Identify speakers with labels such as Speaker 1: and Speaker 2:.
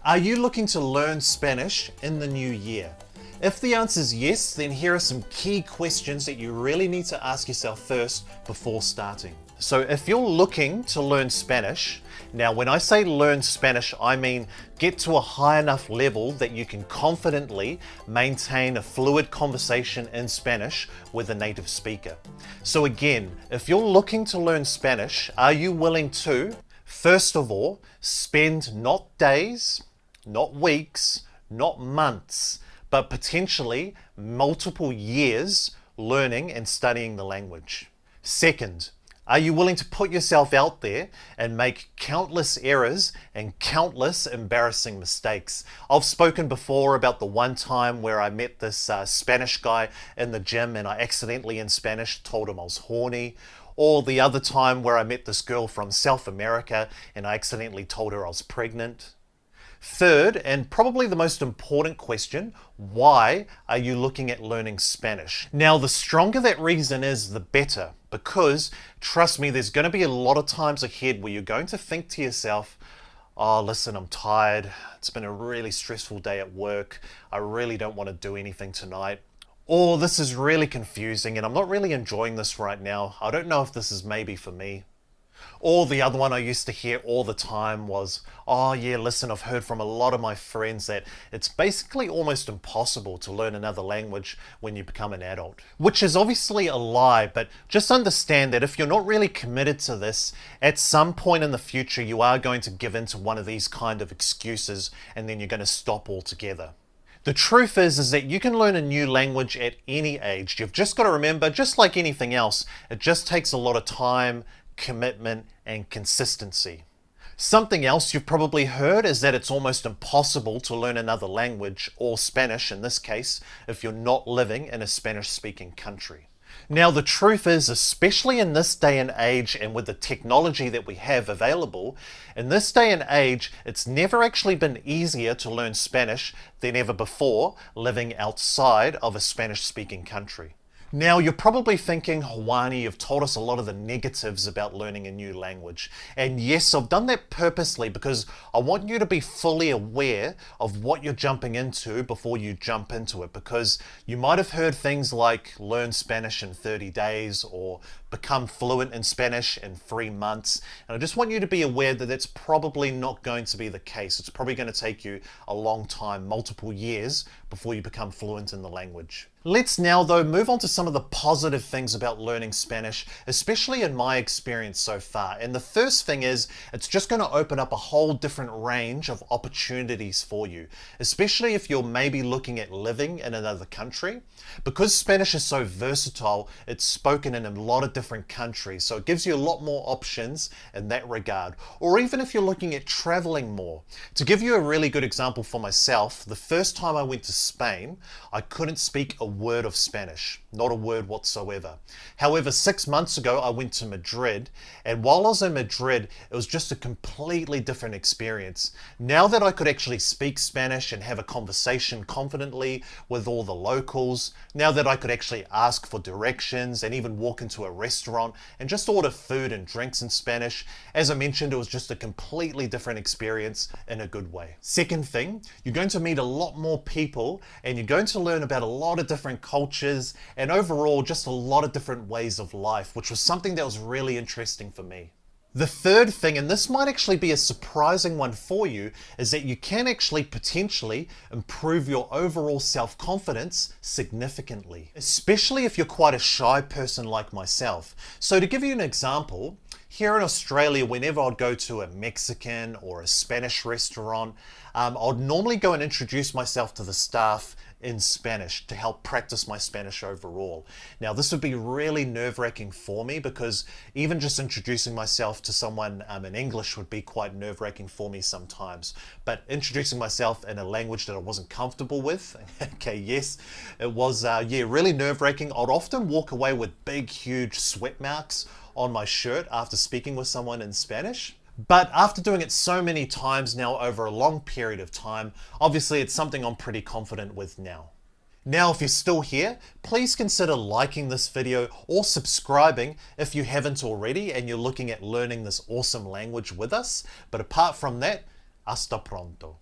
Speaker 1: Are you looking to learn Spanish in the new year? If the answer is yes, then here are some key questions that you really need to ask yourself first before starting. So if you're looking to learn Spanish, now when I say learn Spanish, I mean get to a high enough level that you can confidently maintain a fluid conversation in Spanish with a native speaker. So again, if you're looking to learn Spanish, are you willing to, first of all, spend not days, not weeks, not months, but potentially multiple years learning and studying the language? Second, are you willing to put yourself out there and make countless errors and countless embarrassing mistakes? I've spoken before about the one time where I met this Spanish guy in the gym and I accidentally in Spanish told him I was horny. Or the other time where I met this girl from South America and I accidentally told her I was pregnant. Third, and probably the most important question, why are you looking at learning Spanish? Now, the stronger that reason is, the better, because trust me, there's going to be a lot of times ahead where you're going to think to yourself, oh, listen, I'm tired. It's been a really stressful day at work. I really don't want to do anything tonight. Or this is really confusing and I'm not really enjoying this right now. I don't know if this is maybe for me. Or the other one I used to hear all the time was, oh yeah, listen, I've heard from a lot of my friends that it's basically almost impossible to learn another language when you become an adult. Which is obviously a lie, but just understand that if you're not really committed to this, at some point in the future you are going to give in to one of these kind of excuses and then you're going to stop altogether. The truth is that you can learn a new language at any age. You've just got to remember, just like anything else, it just takes a lot of time, commitment, and consistency. Something else you've probably heard is that it's almost impossible to learn another language, or Spanish in this case, if you're not living in a Spanish-speaking country. Now, the truth is, especially in this day and age and with the technology that we have available, in this day and age, it's never actually been easier to learn Spanish than ever before living outside of a Spanish-speaking country. Now, you're probably thinking, Hawani, you've told us a lot of the negatives about learning a new language. And yes, I've done that purposely because I want you to be fully aware of what you're jumping into before you jump into it. Because you might have heard things like learn Spanish in 30 days or become fluent in Spanish in 3 months. And I just want you to be aware that that's probably not going to be the case. It's probably going to take you a long time, multiple years, before you become fluent in the language. Let's now, though, move on to some of the positive things about learning Spanish, especially in my experience so far. And the first thing is, it's just going to open up a whole different range of opportunities for you, especially if you're maybe looking at living in another country. Because Spanish is so versatile, it's spoken in a lot of different countries, so it gives you a lot more options in that regard. Or even if you're looking at traveling more. To give you a really good example for myself, the first time I went to Spain, I couldn't speak a word of Spanish, not a word whatsoever. However, 6 months ago, I went to Madrid, and while I was in Madrid, it was just a completely different experience. Now that I could actually speak Spanish and have a conversation confidently with all the locals, now that I could actually ask for directions and even walk into a restaurant and just order food and drinks in Spanish, as I mentioned, it was just a completely different experience in a good way. Second thing, you're going to meet a lot more people and you're going to learn about a lot of different cultures and overall just a lot of different ways of life, which was something that was really interesting for me. The third thing, and this might actually be a surprising one for you, is that you can actually potentially improve your overall self-confidence significantly, especially if you're quite a shy person like myself. So to give you an example, here in Australia, whenever I'd go to a Mexican or a Spanish restaurant, I'd normally go and introduce myself to the staff in Spanish to help practice my Spanish overall. Now, this would be really nerve-wracking for me because even just introducing myself to someone in English would be quite nerve-wracking for me sometimes. But introducing myself in a language that I wasn't comfortable with, okay, yes, it was really nerve-wracking. I'd often walk away with big, huge sweat marks on my shirt after speaking with someone in Spanish. But after doing it so many times now over a long period of time, obviously it's something I'm pretty confident with now. Now, if you're still here, please consider liking this video or subscribing if you haven't already and you're looking at learning this awesome language with us. But apart from that, hasta pronto.